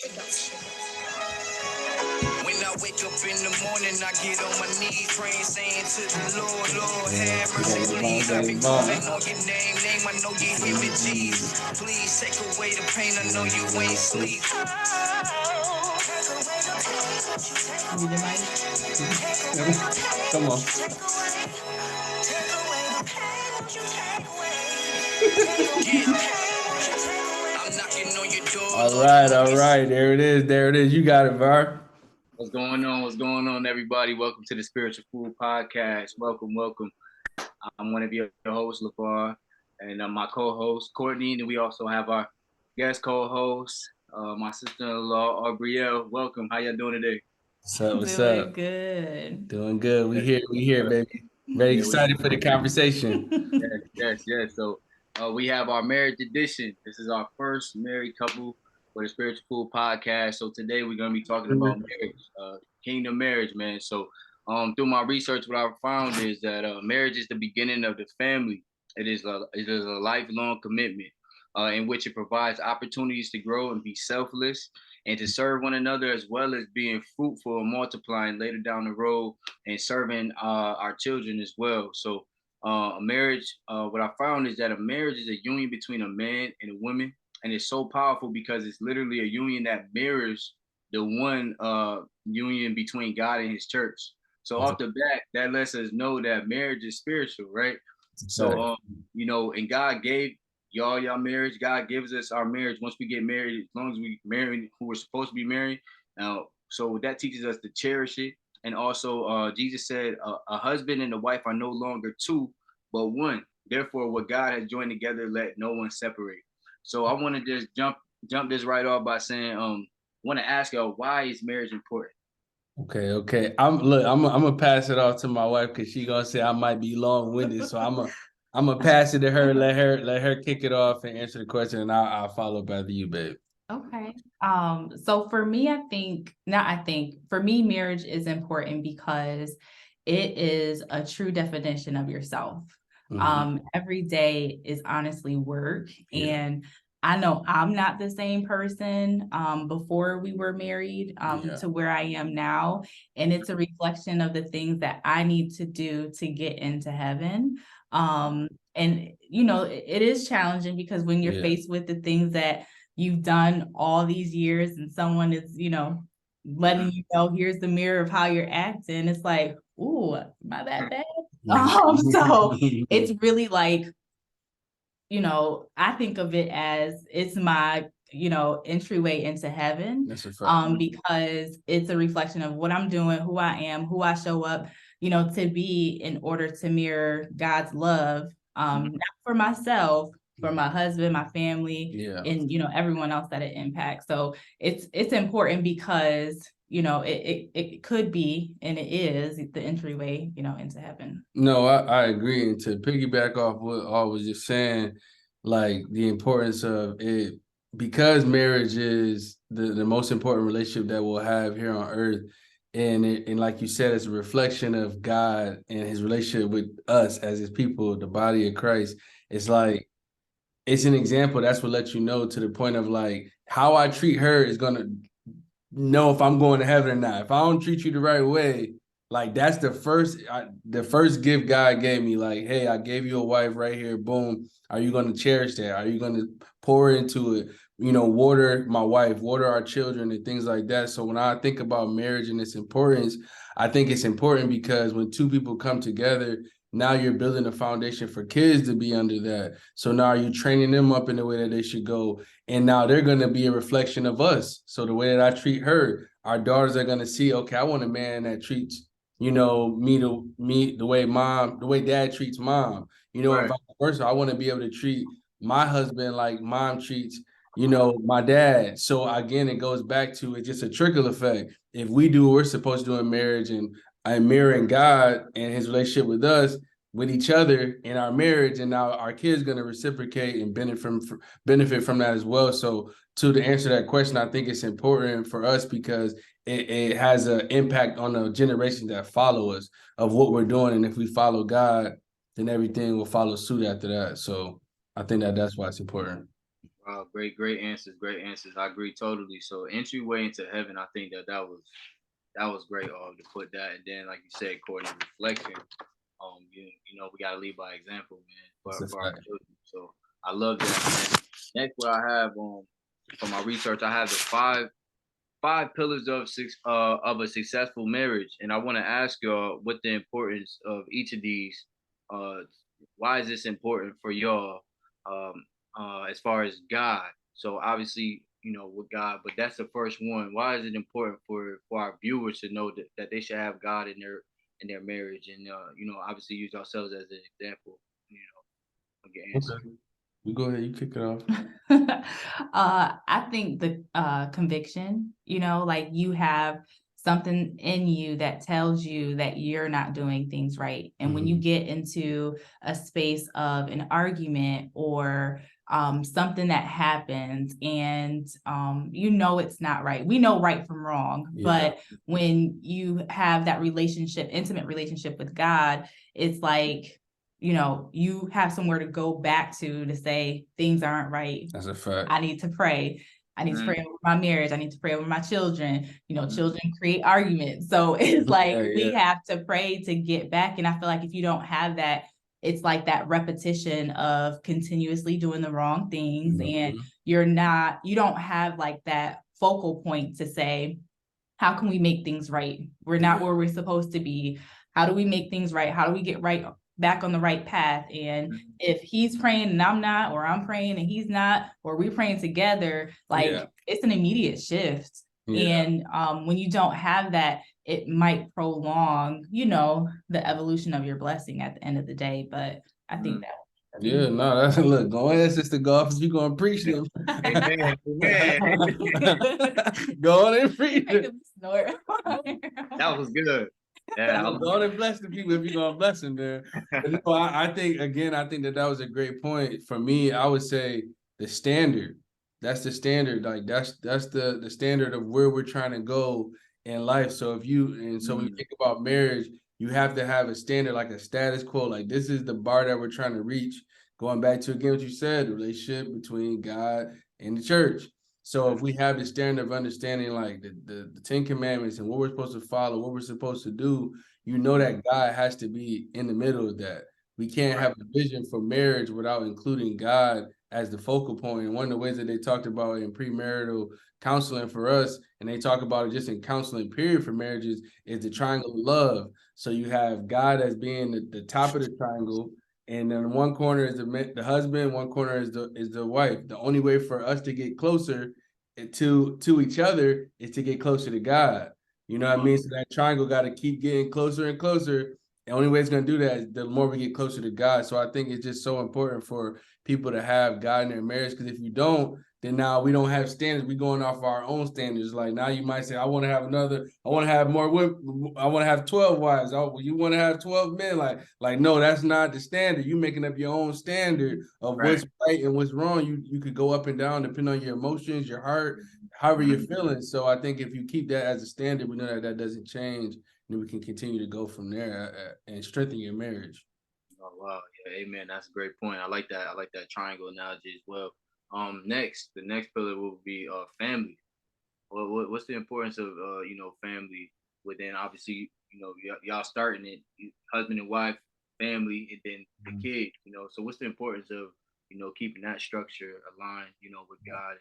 When I wake up in the morning, I get on my knees, praying, saying to the Lord, Lord, have mercy, please. I be calling on your name, I know you hear me, Jesus. Please take away the pain, I know you ain't sleep. Come on. I'm knocking on your door. All right. There it is. You got it, Var. What's going on? What's going on, everybody? Welcome to the Spiritual Food Podcast. Welcome. I'm one of your hosts, LeVar, and my co-host, Courtney, and we also have our guest co-host, my sister-in-law, Aubrielle. Welcome. How y'all doing today? What's up? Good. Doing good. We here, baby. Very excited for the conversation. Yes. So we have our marriage edition. This is our first married couple for the Spiritual Food Podcast. So today we're going to be talking about marriage, kingdom marriage, man. So through my research, what I found is that marriage is the beginning of the family. It is a lifelong commitment in which it provides opportunities to grow and be selfless and to serve one another, as well as being fruitful and multiplying later down the road and serving our children as well. So a marriage, what I found is that a marriage is a union between a man and a woman, and it's so powerful because it's literally a union that mirrors the one union between God and His church. So off the bat, that lets us know that marriage is spiritual, right? So and God gave y'all marriage. God gives us our marriage once we get married, as long as we marry who we're supposed to be married. Now, so that teaches us to cherish it. And also, Jesus said, a husband and a wife are no longer two, but one. Therefore, what God has joined together, let no one separate. So I want to just jump this right off by saying, want to ask y'all, why is marriage important? Okay. I'm gonna pass it off to my wife because she gonna say I might be long-winded. So I'm gonna pass it to her, let her kick it off and answer the question, and I'll follow up after you, babe. Okay. So for me, for me, marriage is important because it is a true definition of yourself. Every day is honestly work. And I know I'm not the same person before we were married to where I am now. And it's a reflection of the things that I need to do to get into heaven. And it is challenging because when you're faced with the things that you've done all these years and someone is, letting you know, here's the mirror of how you're acting. It's like, ooh, am I that bad? So it's really like, I think of it as it's my, entryway into heaven. Because it's a reflection of what I'm doing, who I am, who I show up, to be in order to mirror God's love, not for myself, for my husband, my family, and everyone else that it impacts. So it's important because it could be, and it is the entryway, into heaven. No, I agree. And to piggyback off what I was just saying, like the importance of it, because marriage is the most important relationship that we'll have here on earth. And like you said, it's a reflection of God and His relationship with us as His people, the body of Christ. It's like, it's an example. That's what lets you know, to the point of like, how I treat her is going to know if I'm going to heaven or not. If I don't treat you the right way, like that's the first gift God gave me. Like, hey, I gave you a wife right here. Boom. Are you going to cherish that? Are you going to pour into it? Water my wife, water our children, and things like that. So when I think about marriage and its importance, I think it's important because when two people come together, now you're building a foundation for kids to be under that. So now you're training them up in the way that they should go. And now they're going to be a reflection of us. So the way that I treat her, our daughters are going to see, okay, I want a man that treats, me the way dad treats mom. And vice versa. I want to be able to treat my husband like mom treats, my dad. So again, it goes back to, it's just a trickle effect. If we do what we're supposed to do in marriage, and I'm mirroring God and His relationship with us, with each other in our marriage, and now our kids going to reciprocate and benefit from that as well. So to answer that question, I think it's important for us because it has an impact on the generations that follow us of what we're doing. And if we follow God, then everything will follow suit after that. So I think that's why it's important. Great answers. Great answers. I agree totally. So entryway into heaven, I think that was great. To put that, and then like you said, Courtney, reflection. You know, we gotta lead by example, man, That's a for our fact. children. So I love that, man. Next, what I have for my research, I have the five pillars of a successful marriage, and I want to ask y'all what the importance of each of these. Uh, why is this important for y'all? Um, as far as God. So obviously, you know, with God, but that's the first one. Why is it important for our viewers to know that they should have God in their marriage, and you know, obviously use ourselves as an example. You know, get answer. Okay. You go ahead, you kick it off. I think the conviction, you know, like you have something in you that tells you that you're not doing things right. And when you get into a space of an argument or something that happens and you know it's not right. We know right from wrong, Yeah. but when you have that relationship, intimate relationship with God, it's like, you know, you have somewhere to go back to say things aren't right. That's a fact. I need to pray. I need to pray over my marriage. I need to pray over my children. You know, Mhm. children create arguments. So it's like Yeah, we yeah. have to pray to get back. And I feel like if you don't have that, it's like that repetition of continuously doing the wrong things. And you don't have like that focal point to say, how can we make things right? We're not where we're supposed to be. How do we make things right? How do we get right back on the right path? And if he's praying and I'm not, or I'm praying and he's not, or we're praying together, like Yeah. it's an immediate shift. Yeah. And when you don't have that, it might prolong, you know, the evolution of your blessing at the end of the day. But I think that. Yeah, no, that's look, go ahead, Sister Golf, if you gonna preach them. Amen. Go on and preach I it. could snort. That was good. Yeah, I Go on and bless the people if you're gonna bless them there. But no, I think again, I think that was a great point. For me, I would say the standard. That's the standard. Like that's the standard of where we're trying to go in life. So if you when you think about marriage, you have to have a standard, like a status quo. Like this is the bar that we're trying to reach. Going back to again what you said, the relationship between God and the church. So if we have the standard of understanding like the Ten Commandments and what we're supposed to follow, what we're supposed to do, you know that God has to be in the middle of that. We can't have a vision for marriage without including God as the focal point. And one of the ways that they talked about in premarital counseling for us, and they talk about it just in counseling period for marriages, is the triangle of love. So you have God as being the top of the triangle, and then one corner is the husband, one corner is the wife. The only way for us to get closer to each other is to get closer to God. You know what I mean? So that triangle got to keep getting closer and closer. The only way it's going to do that is the more we get closer to God. So I think it's just so important for people to have God in their marriage, because if you don't, then now we don't have standards. We're going off our own standards. Like now you might say, I want to have more women. I want to have 12 wives. Oh, well, you want to have 12 men. Like, no, that's not the standard. You're making up your own standard of what's right and what's wrong. You could go up and down depending on your emotions, your heart, however you're feeling. So I think if you keep that as a standard, we know that doesn't change. And we can continue to go from there and strengthen your marriage. Oh wow, yeah, amen. That's a great point. I like that. I like that triangle analogy as well. The next pillar will be family. What's the importance of you know, family within, obviously, you know, y'all starting it, husband and wife, family, and then the kid. You know, so what's the importance of, you know, keeping that structure aligned, you know, with God?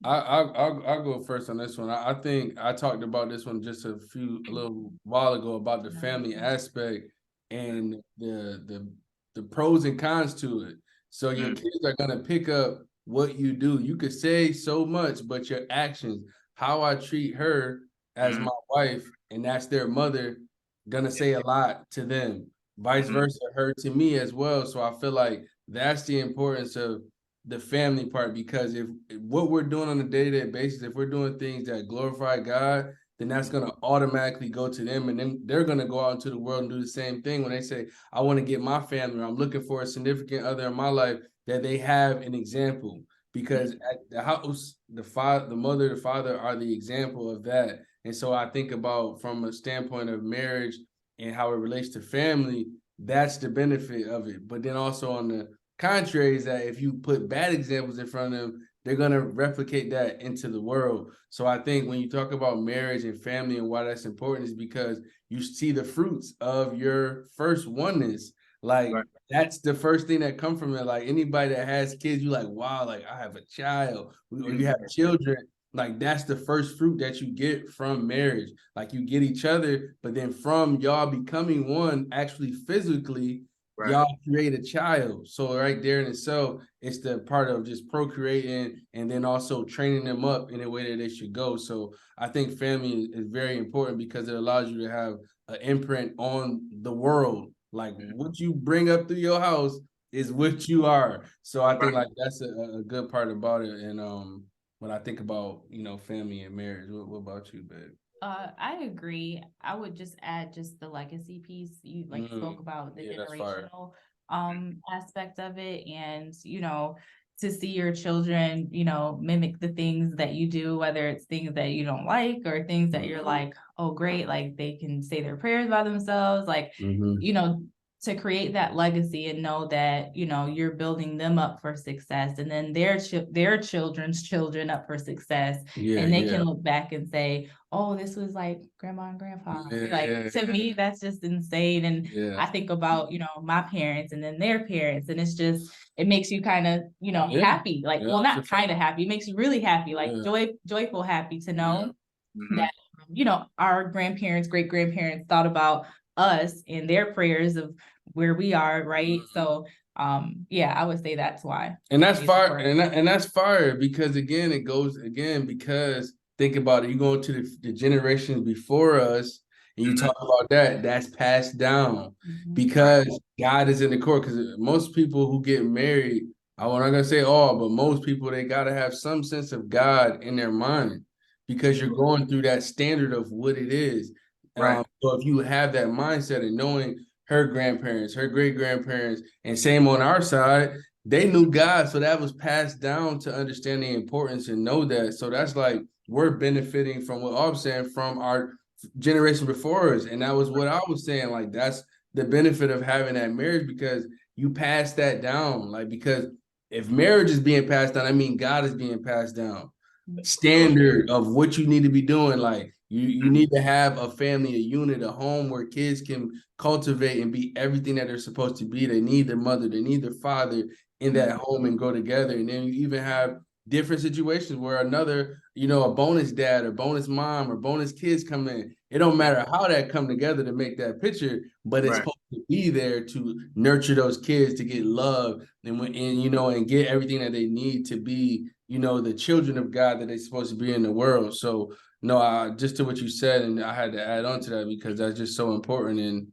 I'll go first on this one. I think I talked about this one just a little while ago about the family aspect and the pros and cons to it. So your kids are gonna pick up what you do. You could say so much, but your actions, how I treat her as my wife, and that's their mother, gonna say a lot to them. Vice versa, her to me as well. So I feel like that's the importance of the family part, because if what we're doing on a day-to-day basis, if we're doing things that glorify God, then that's going to automatically go to them, and then they're going to go out into the world and do the same thing. When they say, I want to get my family, or I'm looking for a significant other in my life, that they have an example, because at the house, the mother, the father are the example of that. And so I think about, from a standpoint of marriage and how it relates to family, that's the benefit of it. But then also on contrary is that if you put bad examples in front of them, they're going to replicate that into the world. So I think when you talk about marriage and family and why that's important is because you see the fruits of your first oneness. Like Right. that's the first thing that come from it. Like anybody that has kids, you like, wow, like I have a child, or you have children. Like that's the first fruit that you get from marriage. Like you get each other, but then from y'all becoming one, actually physically, Right. y'all create a child. So right there in itself, it's the part of just procreating and then also training them up in a way that they should go. So I think family is very important because it allows you to have an imprint on the world. Like what you bring up through your house is what you are. So I think like that's a good part about it. And when I think about, family and marriage, what about you, babe? I agree. I would just add just the legacy piece. You spoke about the generational aspect of it, and to see your children, mimic the things that you do, whether it's things that you don't like or things that you're like, oh great, like they can say their prayers by themselves, like to create that legacy and know that you're building them up for success, and then their children's children up for success, and they can look back and say, oh, this was like grandma and grandpa. To me, that's just insane. And I think about my parents and then their parents, and it makes you kind of happy, like well, not kind of happy, it makes you really happy, like joyful happy to know that our grandparents, great grandparents thought about us and their prayers of where we are, right? So I would say that's why. And that's fire, and that's fire because again, it goes again because think about it, you go to the generations before us and you talk about that's passed down because God is in the core. Because most people who get married, I'm not gonna say all, but most people, they gotta have some sense of God in their mind because you're going through that standard of what it is. So if you have that mindset and knowing her grandparents, her great grandparents, and same on our side, they knew God. So that was passed down to understand the importance and know that. So that's like we're benefiting from what I'm saying from our generation before us. And that was what I was saying. Like that's the benefit of having that marriage because you pass that down. Like because if marriage is being passed down, I mean God is being passed down. Standard of what you need to be doing. Like you need to have a family, a unit, a home where kids can cultivate and be everything that they're supposed to be. They need their mother, they need their father in that home and grow together. And then you even have different situations where another, a bonus dad or bonus mom or bonus kids come in. It don't matter how that come together to make that picture, but it's supposed to be there to nurture those kids to get love and get everything that they need to be, the children of God that they're supposed to be in the world. So no, just to what you said, and I had to add on to that because that's just so important. And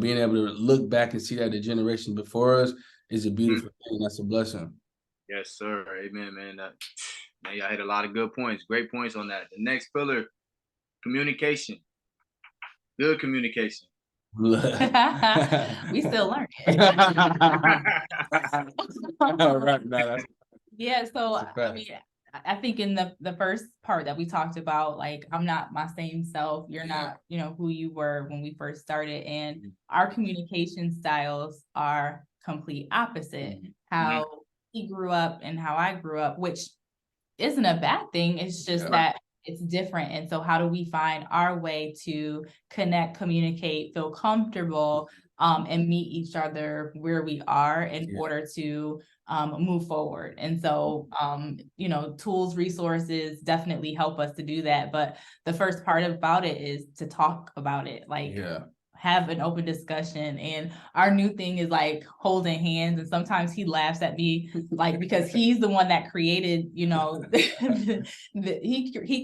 being able to look back and see that the generation before us is a beautiful thing. That's a blessing. Yes, sir. Amen, man. Man, y'all hit a lot of good points. Great points on that. The next pillar, communication. Good communication. We still learn. All right, now so I mean, I think in the first part that we talked about, like I'm not my same self, you're not, who you were when we first started, and our communication styles are complete opposite. How he grew up and how I grew up, which isn't a bad thing. It's just that it's different. And so how do we find our way to connect, communicate, feel comfortable, and meet each other where we are in order to move forward? And so, tools, resources definitely help us to do that. But the first part about it is to talk about it, like have an open discussion. And our new thing is like holding hands. And sometimes he laughs at me, like, because he's the one that created, he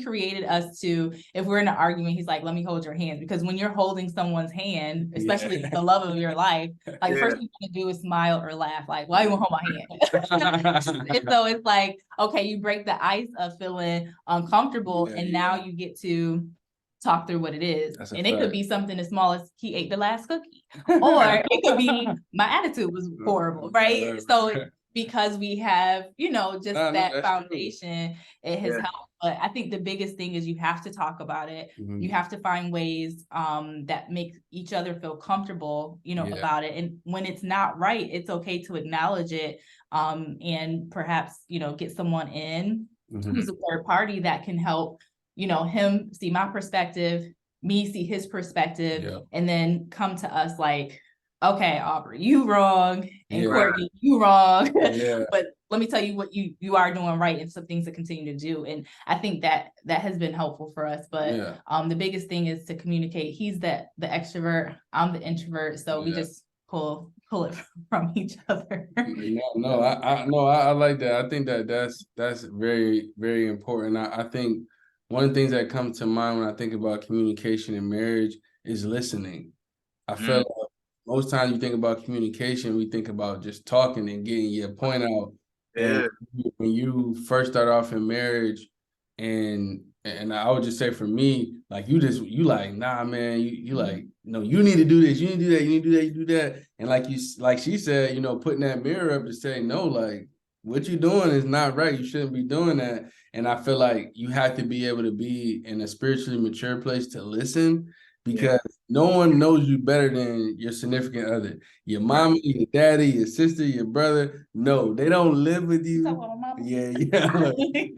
created us to, if we're in an argument, he's like, let me hold your hands. Because when you're holding someone's hand, especially the love of your life, like first thing you want to do is smile or laugh. Like, why you won't hold my hand? And so it's like, okay, you break the ice of feeling uncomfortable, and now you get to talk through what it is. And it could be something as small as he ate the last cookie, or it could be my attitude was horrible, right? So because we have, just No, that that's true. foundation, it has Yeah. helped. But I think the biggest thing is you have to talk about it. Mhm. You have to find ways that make each other feel comfortable, Yeah. about it. And when it's not right, it's okay to acknowledge it, and perhaps, get someone in Mhm. who's a third party that can help, him see my perspective, me see his perspective, Yeah. and then come to us like, okay, Aubrey, you wrong, and Yeah. Courtney, you wrong. Yeah. But let me tell you what you are doing right and some things to continue to do. And I think that has been helpful for us. But Yeah. the biggest thing is to communicate. He's the extrovert, I'm the introvert. So we Yeah. just pull it from each other. I like that. I think that's very, very important. I think one of the things that comes to mind when I think about communication in marriage is listening. I feel like most times you think about communication, we think about just talking and getting your point out. And when you first start off in marriage, and I would just say for me, like you like, nah, man, you like, no, you need to do this, you need to do that, you need to do that, you do that. And like she said, putting that mirror up to say, no, like what you're doing is not right. You shouldn't be doing that. And I feel like you have to be able to be in a spiritually mature place to listen, because no one knows you better than your significant other. Your mommy, your daddy, your sister, your brother. No, they don't live with you. Yeah.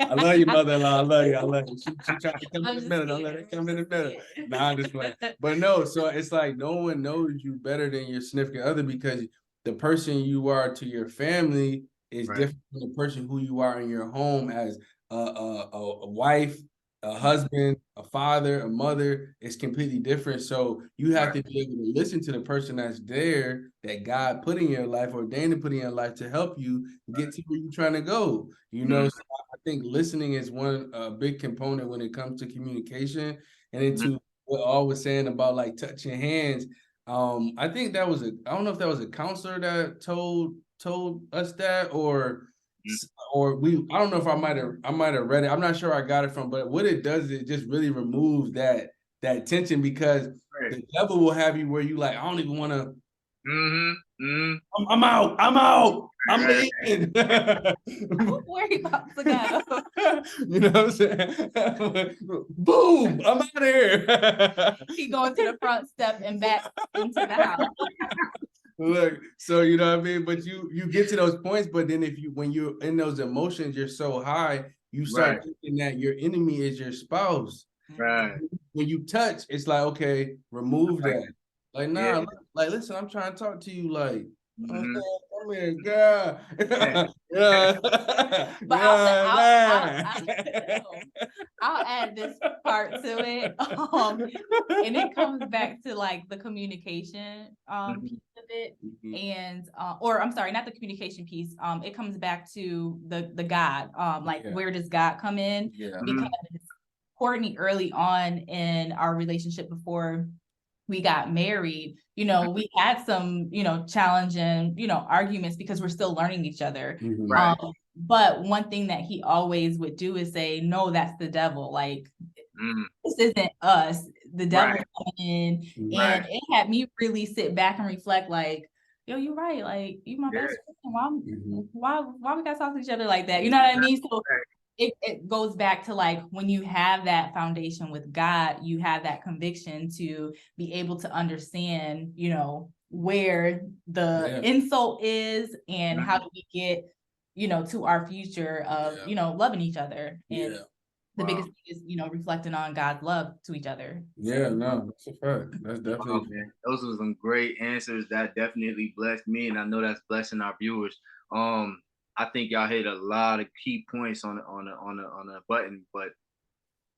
I love you, mother-in-law. I love you. She tried to come in the middle. Don't let her come in the middle. Nah, I'm just playing. But no, so it's like no one knows you better than your significant other, because the person you are to your family is different from the person who you are in your home as a wife, a husband, a father, a mother. Is completely different. So you have to be able to listen to the person that's there, that God put in your life, ordained to put in your life to help you get to where you're trying to go. So I think listening is one big component when it comes to communication. And into what Al was saying about like touching hands. I think I don't know if that was a counselor that told us that, or I don't know if I might have read it. I'm not sure I got it from, but what it does is it just really removes that tension, because the devil will have you where you like, I don't even want to. I'm out. I'm leaving. Where you about to go? You know what I'm saying? Boom! I'm out of here. He going to the front step and back into the house. Look, so you know what I mean, but you get to those points, but then when you're in those emotions, you're so high, you start thinking that your enemy is your spouse. Right. When you touch, it's like, okay, remove that. Like, nah, like listen, I'm trying to talk to you, like, okay, come here, girl. But I'll add this part to it. And it comes back to like the communication piece of it. And or I'm sorry, not the communication piece. It comes back to the God. Where does God come in? Because Courtney, early on in our relationship before we got married, we had some, challenging, arguments because we're still learning each other. But one thing that he always would do is say, no, that's the devil. Like, this isn't us. The devil coming in. And it had me really sit back and reflect, like, yo, you're right. Like, you my best friend. Why we gotta talk to each other like that? You know what I mean? So it goes back to like, when you have that foundation with God, you have that conviction to be able to understand, where the insult is and how do we get, to our future of, loving each other. And the biggest thing is, reflecting on God's love to each other. Yeah, no, that's a fact. That's definitely. Man. Those were some great answers that definitely blessed me, and I know that's blessing our viewers. I think y'all hit a lot of key points on a button, but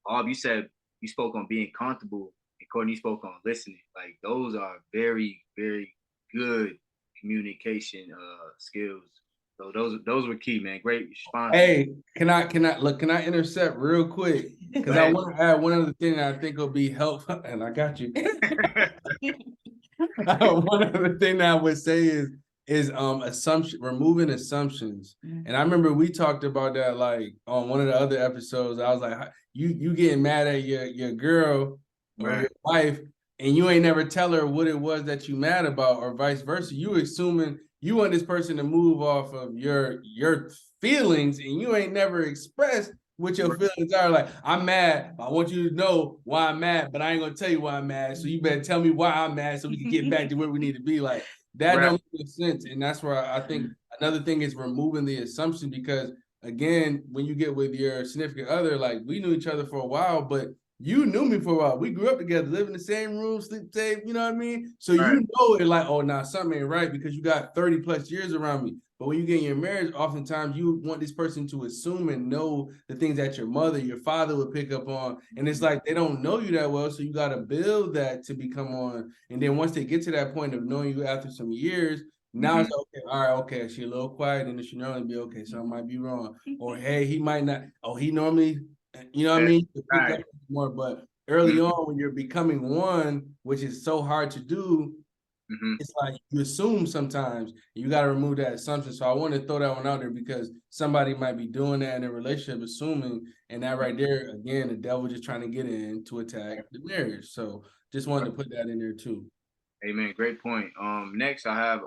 all you said, you spoke on being comfortable, and Courtney spoke on listening. Like, those are very, very good communication skills. So those were key, man. Great response. Hey, can I intercept real quick? Because I want to add one other thing that I think will be helpful, and I got you. One other thing that I would say is removing assumptions. And I remember we talked about that like on one of the other episodes. I was like, you getting mad at your girl or your wife, and you ain't never tell her what it was that you mad about, or vice versa. You assuming you want this person to move off of your feelings, and you ain't never expressed what your feelings are. Like, I'm mad. I want you to know why I'm mad, but I ain't gonna tell you why I'm mad. So you better tell me why I'm mad so we can get back to where we need to be. Like, that don't make sense. And that's where I think another thing is removing the assumption, because again, when you get with your significant other, like, we knew each other for a while, but you knew me for a while. We grew up together, live in the same room, sleep safe, you know what I mean? So you know it, like, oh, nah, something ain't right because you got 30 plus years around me. But when you get in your marriage, oftentimes you want this person to assume and know the things that your mother, your father would pick up on. And it's like they don't know you that well. So you got to build that to become on. And then once they get to that point of knowing you after some years, now it's okay. All right, okay. She's a little quiet, and it should normally be okay. So I might be wrong. Or hey, he might not. Oh, he normally, you know what I mean? Pick up more. But early on, when you're becoming one, which is so hard to do, it's like you assume sometimes. You got to remove that assumption. So I want to throw that one out there because somebody might be doing that in a relationship, assuming, and that right there, again, the devil just trying to get in to attack the marriage. So just wanted to put that in there too. Amen. Great point. Next I have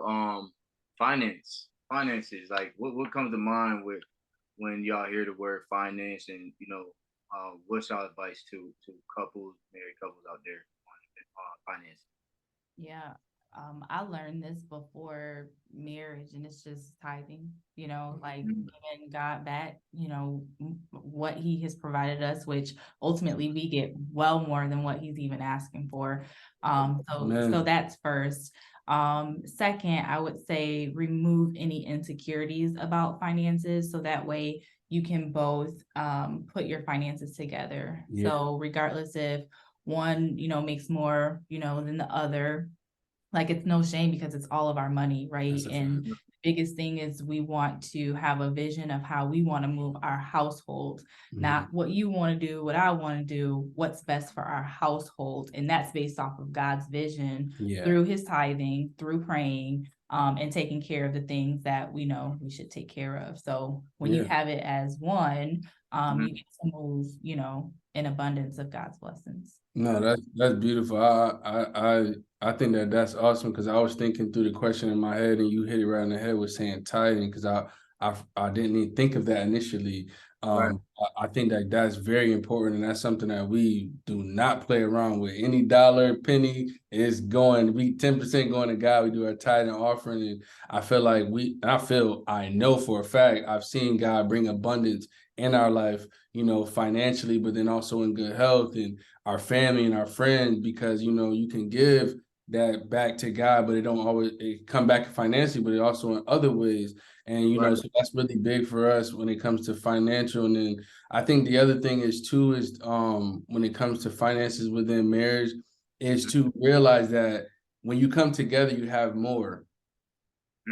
finances. Like what comes to mind with when y'all hear the word finance, and what's y'all advice to couples, married couples out there on finance? Yeah. I learned this before marriage, and it's just tithing, like giving God back, what he has provided us, which ultimately we get well more than what he's even asking for. So that's first. Second, I would say remove any insecurities about finances, so that way you can both put your finances together. Yeah. So regardless if one, makes more, than the other, like, it's no shame because it's all of our money, right? And the biggest thing is we want to have a vision of how we want to move our household, not what you want to do, what I want to do, what's best for our household. And that's based off of God's vision through his tithing, through praying, and taking care of the things that we know we should take care of. So when you have it as one, you get to move, in abundance of God's blessings. No, that's beautiful. I think that's awesome, because I was thinking through the question in my head, and you hit it right in the head with saying tithing, because I didn't even think of that initially. I think that that's very important, and that's something that we do not play around with. Any dollar, penny is going, we 10% going to God. We do our tithing offering, and I feel like I know for a fact I've seen God bring abundance in our life, financially, but then also in good health and our family and our friends, because you can give that back to God, but it come back financially, but it also in other ways. And so that's really big for us when it comes to financial. And then I think the other thing is when it comes to finances within marriage, is to realize that when you come together, you have more.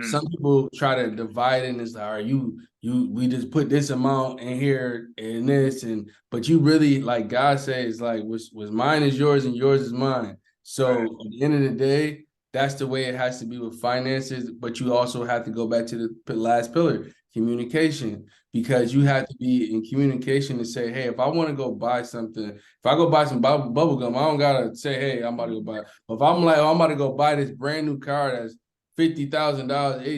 Some people try to divide it, and it's like, all right, we just put this amount in here and this, but you really, like God says, like, what's mine is yours and yours is mine. So at the end of the day, that's the way it has to be with finances. But you also have to go back to the last pillar, communication, because you have to be in communication to say, hey, if I want to go buy something, if I go buy some bubble gum, I don't gotta say, hey, I'm about to go buy it. But if I'm like, oh, I'm about to go buy this brand new car that's $50,000,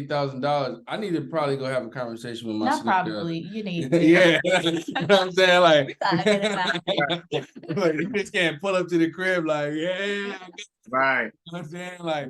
$80,000, I need to probably go have a conversation with my Not probably, you need to. Yeah, you know what I'm saying? Like, you just can't pull up to the crib like, yeah. Right. You know what I'm saying? Like,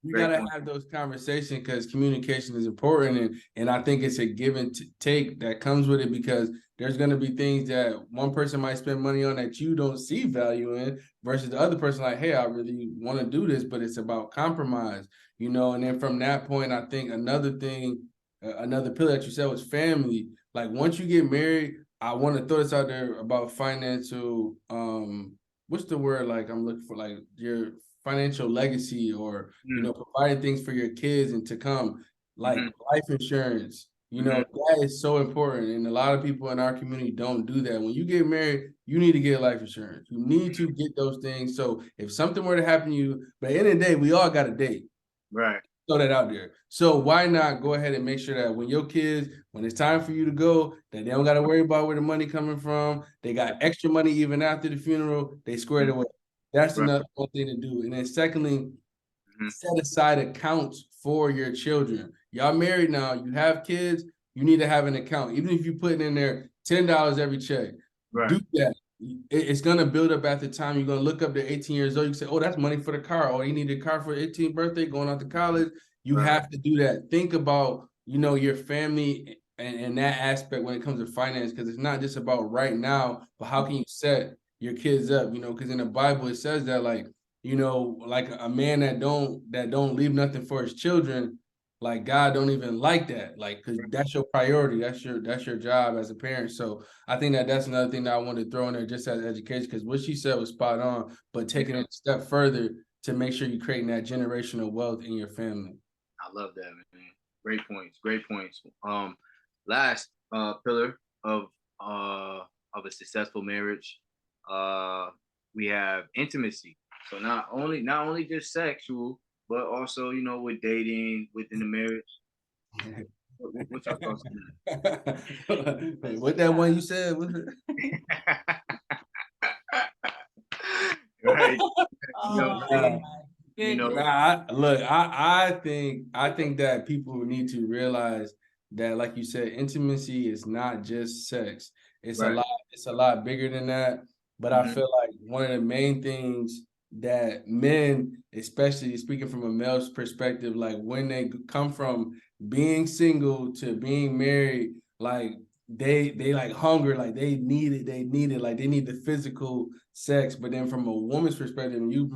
you gotta have those conversations, because communication is important, and I think it's a give and take that comes with it, because there's gonna be things that one person might spend money on that you don't see value in, versus the other person like, hey, I really want to do this, but it's about compromise, and then from that point, I think another thing, another pillar that you said was family. Like, once you get married, I want to throw this out there about financial, what's the word, like, I'm looking for, like, your financial legacy, or providing things for your kids and to come, like life insurance. That is so important, and a lot of people in our community don't do that. When you get married, you need to get life insurance. You need to get those things, so if something were to happen to you, but at the end of the day, we all got a date. Right. Throw that out there. So why not go ahead and make sure that when your kids, when it's time for you to go, that they don't got to worry about where the money coming from. They got extra money even after the funeral. They squared away. That's another one thing to do. And then secondly, set aside accounts for your children. Y'all married now, you have kids, you need to have an account. Even if you put in there $10 every check, do that. It's gonna build up at the time. You're gonna look up to 18 years old. You say, oh, that's money for the car. Oh, you need a car for 18th birthday, going out to college. You have to do that. Think about, your family and that aspect when it comes to finance, because it's not just about right now, but how can you set your kids up? Because in the Bible it says that like a man that don't leave nothing for his children, like God don't even like that, like, because that's your priority, that's your job as a parent. So I think that's another thing that I wanted to throw in there just as education, because what she said was spot on, but taking it a step further to make sure you're creating that generational wealth in your family. I love that, man. Great points. Last pillar of a successful marriage, we have intimacy. So not only just sexual, but also with dating within the marriage. What's your thoughts on that? What that one you said? Right. I think that people need to realize that, like you said, intimacy is not just sex. It's a lot bigger than that. But I feel like one of the main things that men, especially speaking from a male's perspective, like when they come from being single to being married, like they like hunger, like they need it, like they need the physical sex. But then from a woman's perspective, and you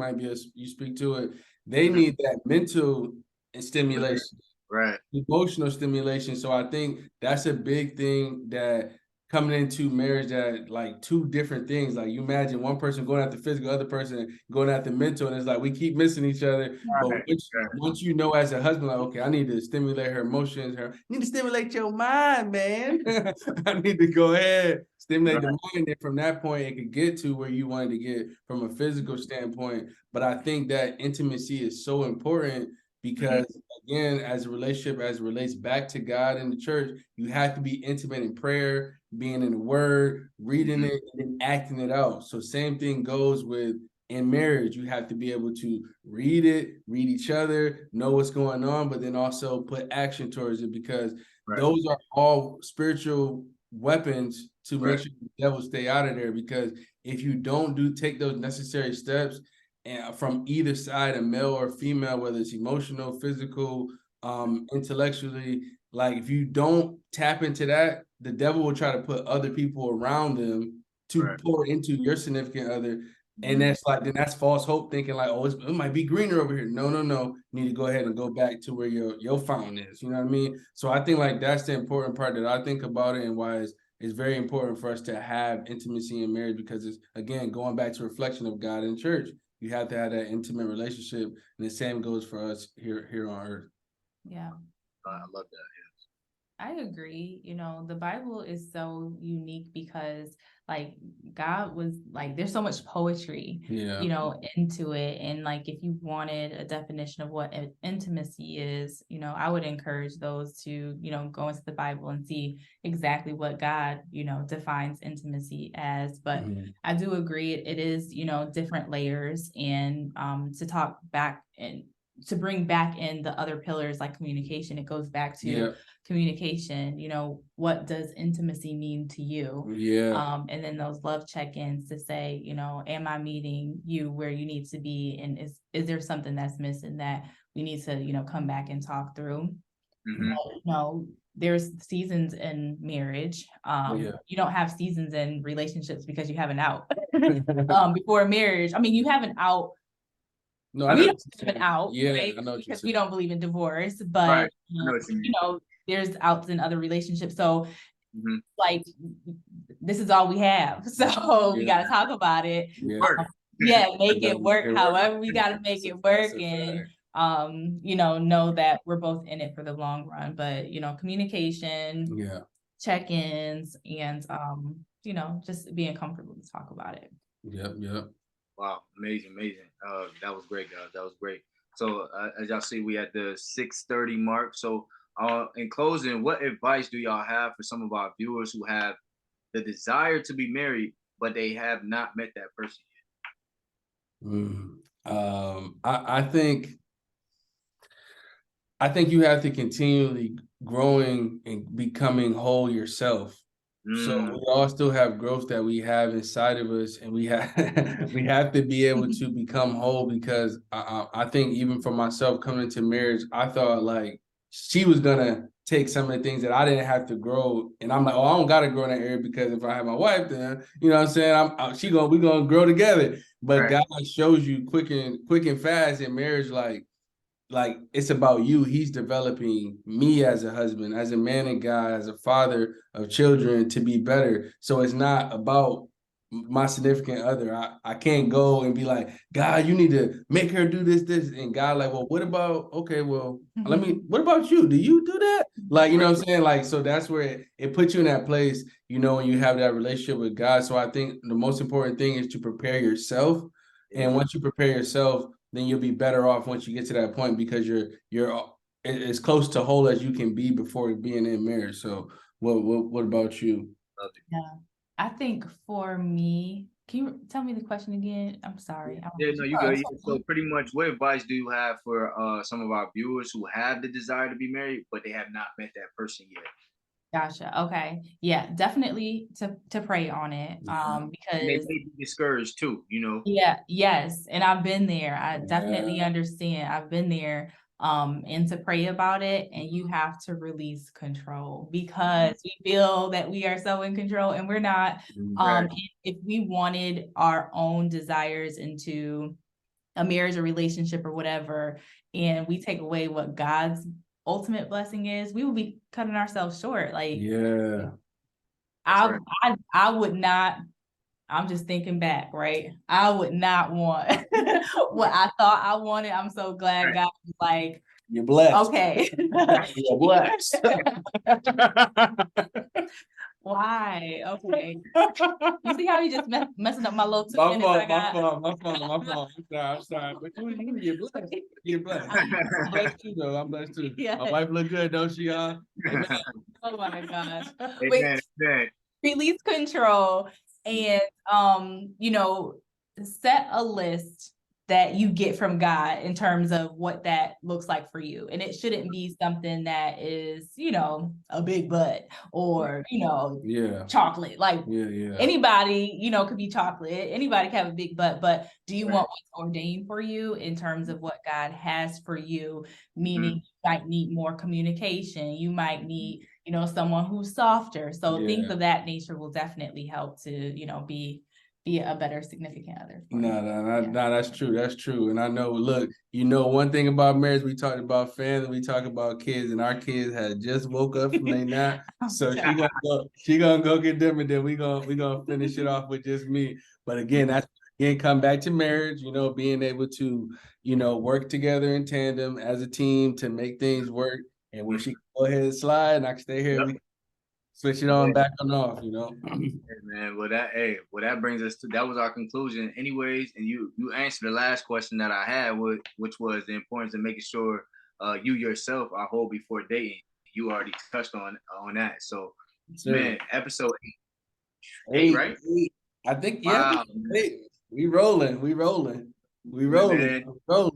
speak to it, they need that mental stimulation, emotional stimulation. So I think that's a big thing that coming into marriage, that like two different things. Like you imagine one person going after physical, other person going after mental, and it's like we keep missing each other. But once as a husband, like, okay, I need to stimulate her emotions, I need to stimulate your mind, man. I need to go ahead, stimulate the mind, and from that point it could get to where you wanted to get from a physical standpoint. But I think that intimacy is so important because again, as a relationship, as it relates back to God and the church, you have to be intimate in prayer, being in the word, reading it, and then acting it out. So same thing goes with in marriage. You have to be able to read each other, know what's going on, but then also put action towards it, because those are all spiritual weapons to make sure the devil stay out of there. Because if you don't take those necessary steps, and from either side, a male or female, whether it's emotional, physical, intellectually, like if you don't tap into that, the devil will try to put other people around them to pour into your significant other. And that's false hope, thinking like, oh, it might be greener over here. No. You need to go ahead and go back to where your fountain is. You know what I mean? So I think like that's the important part that I think about it, and why it's very important for us to have intimacy in marriage, because it's, again, going back to reflection of God in church. You have to have that intimate relationship, and the same goes for us here on earth. Yeah. I love that. I agree. The Bible is so unique because like God was like, there's so much poetry, into it. And like, if you wanted a definition of what intimacy is, I would encourage those to, go into the Bible and see exactly what God, defines intimacy as. But I do agree it is, different layers, and to talk back and to bring back in the other pillars like communication, it goes back to communication. What does intimacy mean to you? And then those love check-ins to say, am I meeting you where you need to be? And is there something that's missing that we need to, come back and talk through? There's seasons in marriage. You don't have seasons in relationships because you have an out. Before marriage, I mean, you have an out. No, we don't have an out, right? Because we don't believe in divorce, but there's outs in other relationships. So like, this is all we have. So we got to talk about it. Make it work. However, we got to make it work, and know that we're both in it for the long run. But communication, check-ins, and just being comfortable to talk about it. Yep. Wow, amazing. That was great, guys. That was great. So as y'all see, we at the 6:30 mark. So in closing, what advice do y'all have for some of our viewers who have the desire to be married, but they have not met that person yet? I think I think you have to continually growing and becoming whole yourself. So we all still have growth that we have inside of us, and we have we have to be able to become whole, because I think even for myself coming into marriage, I thought like she was gonna take some of the things that I didn't have to grow, and I'm like, oh, I don't gotta grow in that area, because if I have my wife, then you know what I'm saying, we gonna grow together. But Right. God shows you quick and fast in marriage, like it's about you. He's developing me as a husband, as a man and God, as a father of children, to be better. So it's not about my significant other. I can't go and be like, God, you need to make her do this. And God, like, well, what about, okay, well, what about you? Do you do that? Like, you know what I'm saying? Like, so that's where it puts you in that place, when you have that relationship with God. So I think the most important thing is to prepare yourself. And once you prepare yourself, then you'll be better off once you get to that point, because you're as close to whole as you can be before being in marriage. So what about you? Yeah, I think for me, can you tell me the question again? I'm sorry. Yeah, no, you go. Yeah. So pretty much, what advice do you have for some of our viewers who have the desire to be married, but they have not met that person yet? Gotcha. Okay. Yeah, definitely to pray on it. And they Because may be discouraged too, yeah, yes. And I've been there. I definitely understand. I've been there. And to pray about it, and you have to release control, because we feel that we are so in control and we're not. Right. If we wanted our own desires into a marriage or relationship or whatever, and we take away what God's ultimate blessing is, we will be cutting ourselves short. Like, Yeah. I would not. I'm just thinking back, right? I would not want what I thought I wanted. I'm so glad God was like, You're blessed. okay. You're blessed. Why? Okay. You see how you just messing up my little 2 My minutes I got? fault. I'm sorry. But you're blessed. You're blessed. I'm blessed too, though. I'm blessed too. Yeah. My wife look good, don't she, y'all? Oh my gosh. Amen. Amen. Release control, and set a list that you get from God in terms of what that looks like for you. And it shouldn't be something that is, a big butt or, chocolate. Like anybody, could be chocolate. Anybody can have a big butt, but do you want what's ordained for you in terms of what God has for you? Meaning you might need more communication. You might need, someone who's softer. So things of that nature will definitely help to, be a better significant other. No, that's true. That's true. And I know, look, one thing about marriage, we talked about family, we talked about kids, and our kids had just woke up from their nap. So she gonna go get them, and then we gonna finish it off with just me. But again, come back to marriage, being able to, work together in tandem as a team to make things work. And when she can go ahead and slide and I can stay here, we switch it on back and off, Hey, man, well that brings us to, that was our conclusion anyways, and you answered the last question that I had, which was the importance of making sure you yourself are whole before dating. You already touched on that. So man, episode 8, right? 8. I think, wow. 8. We rolling. Man.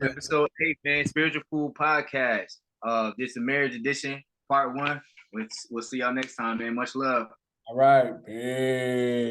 Episode 8, man, Spiritual Food Podcast. This is a marriage edition, part 1. We'll see y'all next time, man. Much love. All right. Hey.